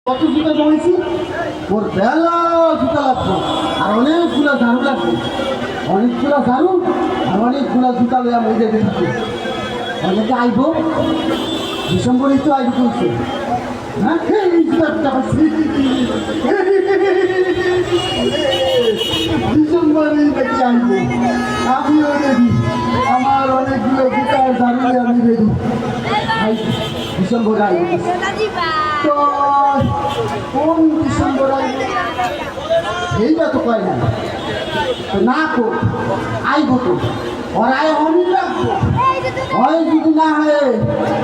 কত জুতা জমেছি ওর বেলা জুতা লাগতো আর অনেকগুলো ঝাড়ু লাগবে অনেকগুলো ঝাড়ু আর অনেকগুলো জুতা লইয়া মই যেতে থাকি অনেকে আইব ডিসেম্বরেই তো আইব চলছে হ্যাঁ ডিসেম্বরেই নাকি আইব আমিও রেডি আমার অনেকগুলো জুতা ঝাড়ু আমি রেডি ডিসেম্বরে আইব তো কোন ডিসেম্বর এইটা তো কয় না না তো আইব তো ওর আয় অনেক রাখবো হয় যদি না হয়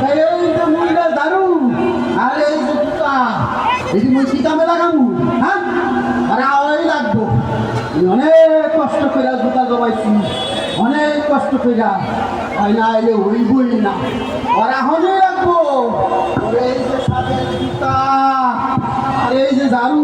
তাই এই যে মুইরা দারু আর এই যে জুতা এই যে মুই কি কামে লাগামু হ্যাঁ আর আয় লাগবো অনেক কষ্ট করে জুতা জমাইছি অনেক কষ্ট করে হয় না এলে হইবই না ওরা হনে রাখবো এই যে সাদের জুতা আর এই যে ঝাড়ু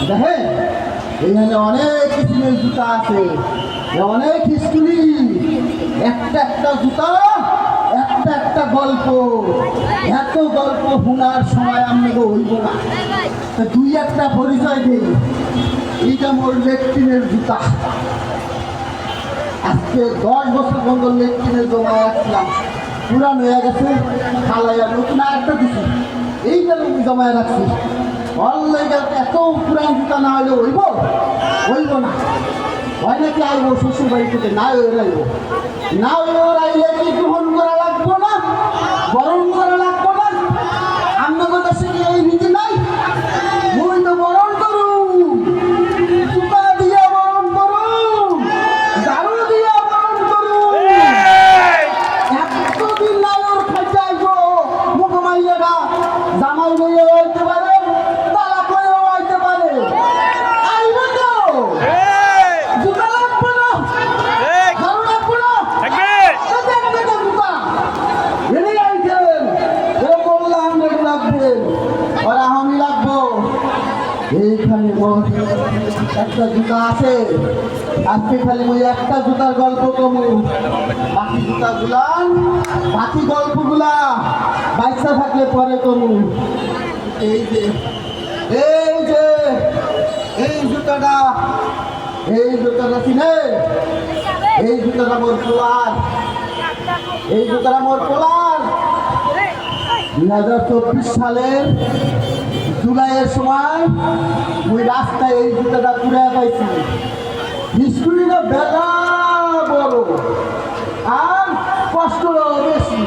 দেখে এইখানে অনেক কিসিমের জুতা আছে অনেক স্কুলি একটা একটা জুতা একটা একটা গল্প এত গল্প শোনার সময় আমাকে হইব না দুই একটা পরিচয় দিই এইটা মোর লেট্রিনের জুতা আজকে 10 বছর বন্ধ লেট্রিনের জমা রাখছিলাম পুরান হয়ে গেছে খালাইয়া নতুন আরেকটা দিছি এইটা আমি জমায় রাখছি অনলাইনে এত পুরান জুতা না হলে হইব না হয় নাকি আইব শ্বশুর বাড়ি থেকে না ওরাইব না ওরাইলে কি গ্রহণ করা লাগবো না বরণ করা লাগবো না আপনাদের দেশে কি এই রীতি নাই মুই তো বরণ করু জুতা দিয়া বরণ করু ঝাড়ু দিয়া বরণ করু এতদিন নাই ওর খাইতে আইব মুখ মাইয়াটা জামাই বইয়ে হইতে পারে তালা করেও হইতে পারে আইব তো জুতা লাগবে না ঝাড়ু লাগবে না জুতা এনে আইছেন এ বললাম লাগবেন ওরা আমি লাগবো এইখানে একটা জুতা আছে আজকে খালি ওই একটা জুতার গল্প কমু বাকি জুতাগুলা বাকি গল্পগুলা বাচ্চা থাকলে পরে কমু এই যে এই যে এই জুতাটা চিনে এই জুতাটা মোর পোলার এই জুতাটা মোর পোলার 2024 সালের জুলাইয়ের সময় ওই রাস্তায় এই জুতাটা ঘুরে পাইছি স্কুলটা বেলা বড় আর কষ্ট বেশি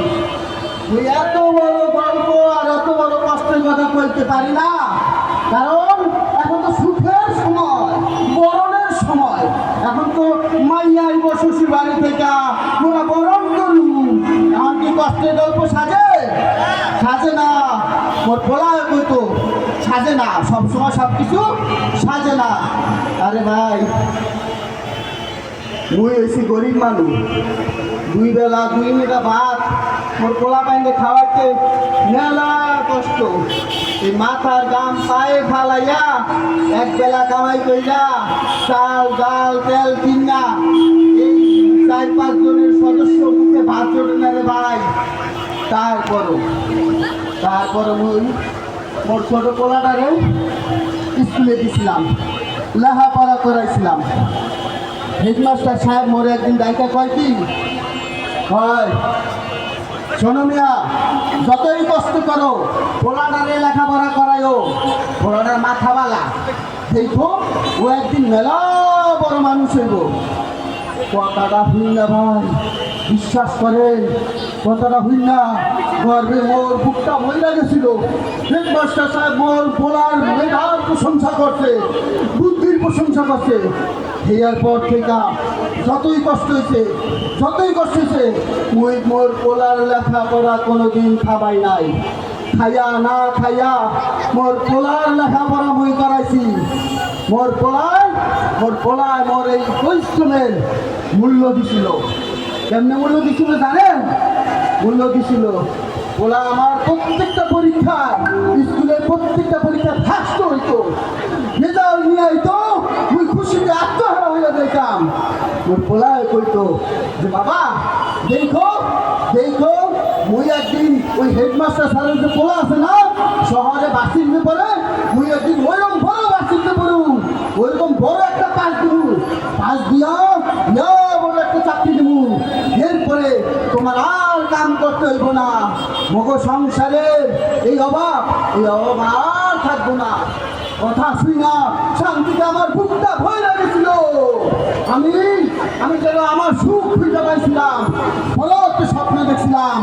ওই এত বড় গল্প আর এত বড় কষ্টের কথা বলতে পারি না কারণ এখন তো সুখের সময় বরণের সময় এখন তো মাইয়া আইব শ্বশুর বাড়ি থেকে তোরা বরণ করুন এখন কি কষ্টের গল্প সাজে না মোর বলা হইতো সাজে না সবসময় সব কিছু সাজে না আরে ভাই মুই হয়েছি গরিব মানুষ 2 বেলা 2 মিটা ভাত মোর পোলা পাইনে খাওয়াতে মেলা কষ্ট এই মাথার গাম পায়ে ফালাইয়া 1 বেলা কামাই কইরা চাল ডাল তেল কিনা এই 4-5 জনের সদস্য মুখে ভাত জোটে না রে ভাই তারপর মুই মোর ছোট পোলাটারে স্কুলে দিছিলাম লেখাপড়া করাইছিলাম হেডমাস্টার সাহেব মোরে একদিন ডাইকা কয় কি হয় শোনো মিয়া যতই কষ্ট করো পোলাটারে লেখাপড়া করাইও পোলাটার মাথাওয়ালা দেখো ও একদিন মেলা বড় মানুষ হইব কথাটা হইল না ভাই বিশ্বাস করেন কথাটা হইল না গর্বে মোর বুকটা মহিলা গেছিল হেডমাস্টার সাহেব মোর পোলার মেধার প্রশংসা করছে বুদ্ধির প্রশংসা করছে এর পর থেকে যতই কষ্ট হয়েছে মুই মোর পোলার লেখাপড়া কোনোদিন খাবাই নাই খাইয়া মোর পোলার লেখাপড়া মুই করাইছি মোর পোলায় মোর এই পরিশ্রমের মূল্য দিছিল কেমনে মূল্য দিছিল জানেন মূল্য দিছিল পোলা আমার প্রত্যেকটা পরীক্ষা স্কুলের প্রত্যেকটা পরীক্ষা ফার্স্ট হইতো রেজাল্ট নিয়ে আইতো মুই খুশিতে আত্মহারা হইয়া দেখতাম মোর পোলায় কইতো যে বাবা দেখো মুই একদিন ওই হেডমাস্টার স্যারের যে পোলা আছে না মগ সংসারের এই অভাব আর থাকবো না। কথা শুই না শান্তিতে আমার বুকটা ভয় লাগেছিল। আমি যেন আমার সুখ খুঁজে পাইছিলাম, ফলত স্বপ্ন দেখছিলাম।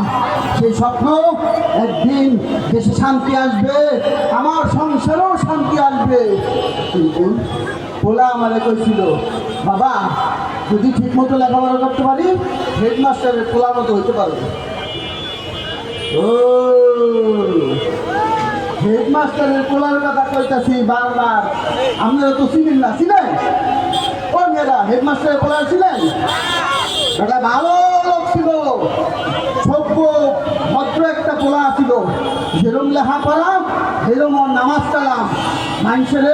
সেই স্বপ্ন একদিন দেশে শান্তি আসবে, আমার সংসারেও শান্তি আসবে। কিন্তু পোলা আমারে কইছিল, বাবা যদি ঠিক মতো লেখাপড়া করতে পারি হেডমাস্টারের পোলার মতো হইতে পারবে। ও হেডমাস্টারের পোলার কথা কইতাছি বারবার, আপনারা তো চিনেন না, চিনেন? ও মেয়েরা হেডমাস্টারের পোলার ছিলেন, একটা ভালো লোক ছিল, সভ্য ভদ্র একটা পোলা ছিল। যেরম লেখাপড়া সেরম নামাজ কালাম, মানুষের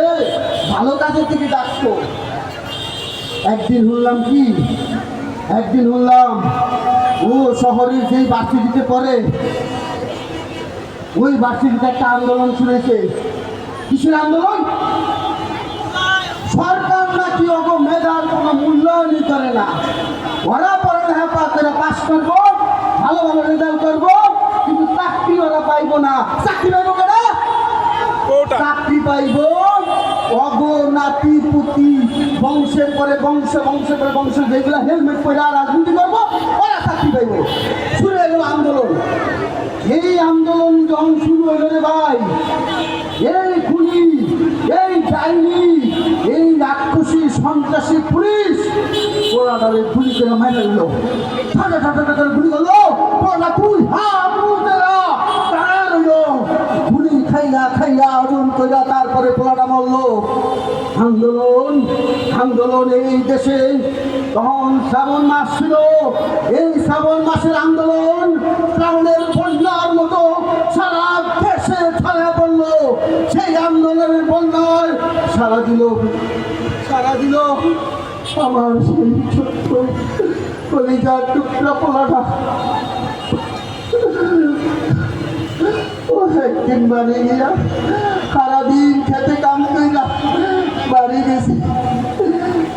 ভালো কাজের থেকে ডাকতো। একদিন শুনলাম ও শহরের যেই ভার্সিটিতে পড়ে ওই ভার্সিটিতে একটা আন্দোলন শুনেছে। কিসের আন্দোলন? সরকার নাকি মেধার কোনো মূল্যায়নই করে না। ওরা পড়ালেখা করে পাস করবো, ভালো ভালো রেজাল্ট করবো, কিন্তু চাকরি ওরা পাইবো না। চাকরি পাইবো কেন? চাকরি পাইব নাতি পুতি, বংশের পরে বংশ যেগুলো হেলমেট পরে রাজনীতি করবো ওরা চাকরি পাইব। শুরু হয়ে গেল আন্দোলন। এই আন্দোলন যখন শুরু হলো রে ভাই, এই খুনি, এই ডাইনি, এই রাক্ষসী সন্ত্রাসী পুলিশ ওরা তাদের গুলি করে মেরে দিল। গুলি করলো, গুলি খাইয়া অর্জন কইরা তারপরে পোলাটা মরলো। আন্দোলন এই দেশে তখন শ্রাবণ মাস ছিল। এই শ্রাবণ মাসের আন্দোলন শ্রাবণের বন্যার মতো সারা দেশে ছড়িয়ে পড়লো। সেই আন্দোলনের বন্যায় সারা দিল আমার সেই ছোট্ট কলিজার টুকরা পোলাটা। ও একদিন বাড়ি গিয়া সারাদিন খেতে কাম কইরা বাড়ি গেছি।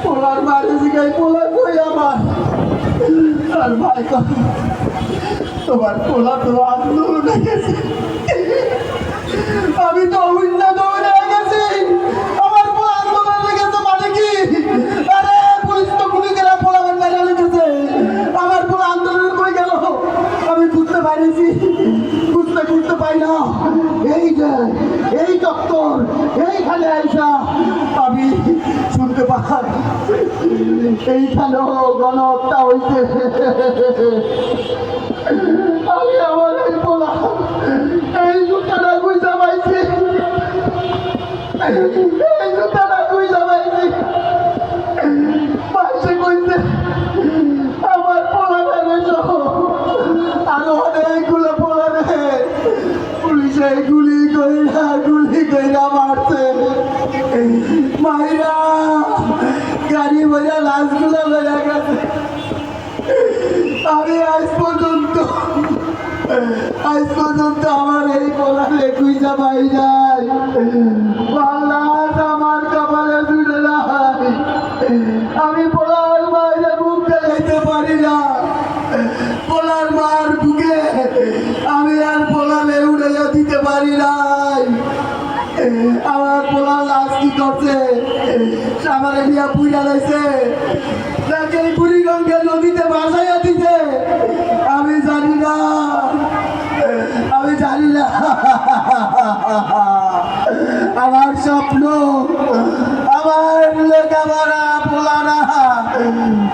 পোলার বাড়ি জিগাই পোলা কই আমার, আর ভাই তোমার পোলা তো আন্দোলনে গেছে। আমি তো অভিন্ন দৌড়ে গেছি, আমার পোলা আন্দোলনে গেছে মানে কি? আরে পুলিশ তো গুলি করে পোলা মেরে লেগেছে। আমার পোলা আন্দোলন কই গেল আমি বুঝতে পাই না। এই ডক্টর এইখানে আইসা আমি শুনতে পাই এইখানেও গণহত্যা হইতে। আমি আমার এই পোলা এই জুতাটা গুইজা পাইছি, পাইছে কইতে আমার পোলাটারে সহ আরো অনেকগুলো পোলারে পুলিশে গুলি কইরা মারছে। মাইরা গাড়ি বোঝা লাশগুলো বেড়ে গেছে। আমি আজ পর্যন্ত আমার এই পোলারে কুইজা পাই নাই। লাশ আমার কপালে জুড়ে নাই। আমি পোলার বাইরে মুখ দেখাইতে পারি না। পোলার মার বুকে আমি আর পোলারে উড়াইয়া দিতে পারি নাই। আমার পোলার লাশ কি করছে? আমার এরিয়া পুইরা লাইছে নাকি বুড়িগঙ্গা নদীতে ভাসাইয়া দিতে আমি জানি না। আমার স্বপ্ন, আমার লেখাপড়া পোলারা,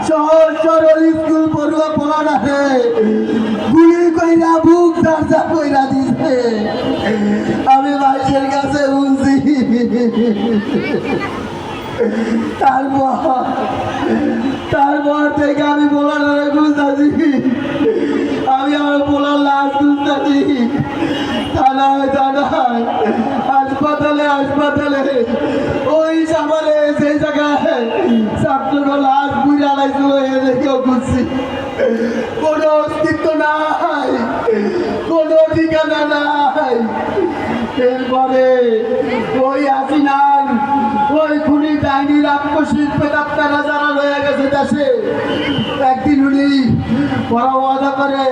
সহজ সরল স্কুল পড়ুয়া পোলারা গুলি কইরা বুক দরজা কইরা দিছে। আমি মানুষের কাছে বলছি। তারপর থেকে আমি পোলারে খুঁজতেছি, আমি আমার পোলার লাশ খুঁজতেছি। থানায় হাসপাতালে ওই সামারে সেই জায়গায় ছাত্রগুলো লাশ বুঝা লাগছিল এদেরকেও খুঁজছি। কোনো অস্তিত্ব নাই, কোনো ঠিকানা নাই। এরপরে ওই হাসিনার ওই খুনি ডাইনি রাক্ষসীর প্রেতাত্মারা যারা রয়ে গেছে দেশে একদিন উনি বড় ওয়াদা করে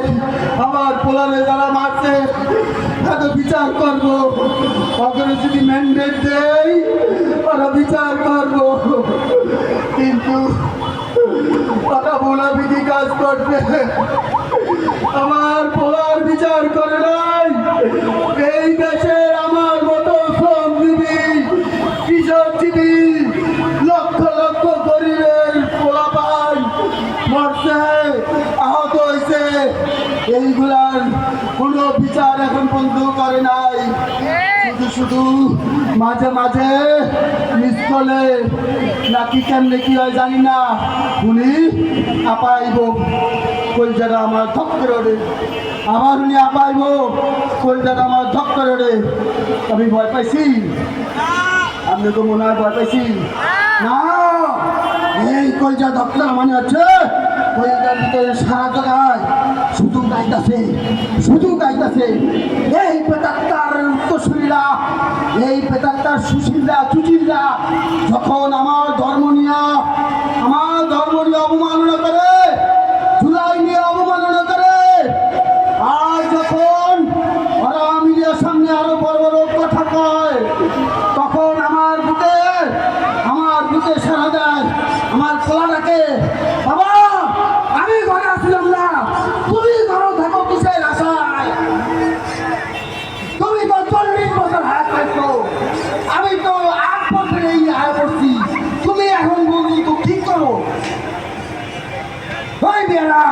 আমার পোলারে যারা মারছে তাকে বিচার করবো, ওদের যদি ম্যান্ডেট দেয় ওরা বিচার করবো। কিন্তু ওরা মুনাফিকি কাজ করছে, আমার পোলার বিচার করে নাই। এই দেশে আমার মতো শ্রমজীবী কৃষকজীবী লক্ষ লক্ষ গরিবের পোলা পান মরছে, আহত হয়েছে, এইগুলার কোনো বিচার এখন পর্যন্ত করে নাই। শুধু শুধু মাঝে মাঝে মিসকলে নাকি কেমনে কি হয় জানি না, উনি আপাইব কলজাটা আমার ধক করে ওঠে, আবার উনি আপাইব কলজাটা আমার ধক করে ওঠে। আমি ভয় পাইছি, আপনি তো মনে হয় ভয় পাইছি না। এই কলজা ধক্কা মানে হচ্ছে কলজার ভিতরে সারা জায়গায় শুধু গাইতেছে, শুধু গাইতেছে। এই পেটাত্তার উত্তরসূরিরা, এই পেটাত্তার সুশীলরা চুচিলরা যখন আমার ধর্ম নিয়ে অবমাননা করে, জুলাই নিয়ে অবমাননা করে, আর যখন ওরা মিডিয়ার সামনে আরো বড় বড় কথা কয়, তখন আমার বুকে সারা দেয় আমার পোলাটাকে, বাবা আমি ঘরে আসলাম না, তুমি ঘরে থাকো কিসের আশায়? তুমি তো 40 বছর হায়াত পাইছো, আমি তো 8 বছরে এই হায়াত করছি, তুমি এখন বলবো তো ঠিক করো। ওই বেড়া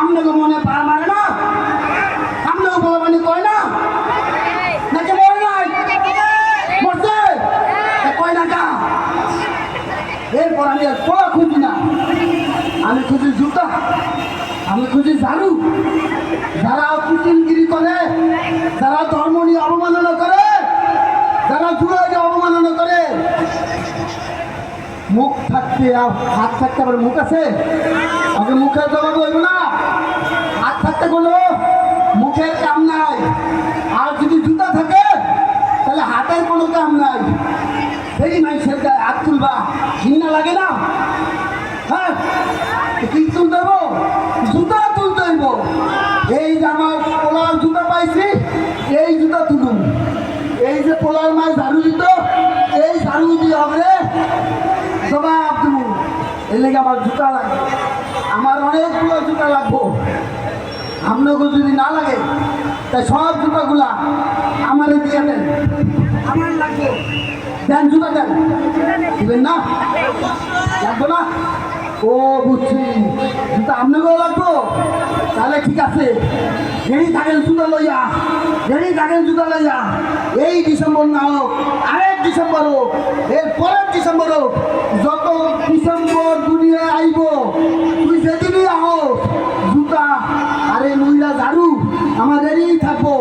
আপনাকে মনে পার মারে না, আপনাকে বলা মানে কয় না নাকি মরে নাই মরছে কয় না কা? এরপর আমি আর পোলা খুঁজি না, আমি খুঁজি জুতা, আমি খুঁজি ঝাড়ু। যারা কুচিনগিরি করে, যারা ধর্ম নিয়ে অবমাননা করে, যারা জুড়ে অবমাননা করে, মুখ থাকতে হাত থাকতে আবার মুখ আছে, আগে মুখের জবাব হইব না, হাত থাকতে কোনো মুখের কাম নাই। আর যদি জুতা থাকে তাহলে হাতের কোনো কাম নাই। এই মানুষের গায়ে হাত তুলবা ঘৃণা লাগে না? হ্যাঁ, কি তুলতে হইব? জুতা তুলতে হইব। এই যে আমার পোলার জুতা পাইছি, এই জুতা তুলুন। এই যে পোলার মাছ ঝাড়ু দিত, এই ঝাড়ু দিয়ে হবে জবাব দেবো। এর লেগে আমার জুতা লাগবে, আমার অনেকগুলো জুতা লাগবো। আপনাকে যদি না লাগে তাই সব জুতাগুলা আমারে দিয়ে দেন, আমার লাগবে। দেন জুতা দেন, দিবেন না? লাগবো না? ও বুঝছি, জুতা আপনাকেও লাগবো, তাহলে ঠিক আছে। দেরি থাকেন জুতা লইয়া, দেরি থাকেন জুতা লইয়া। এই ডিসেম্বর না হোক, আরেক ডিসেম্বর হোক, এর পরের ডিসেম্বর হোক, যত ডিসেম্বর দুনিয়ায় আইব, তুই যেদিনই আহ জুতা আরে লইয়া ঝাড়ু আমার এড়িয়েই থাকবো।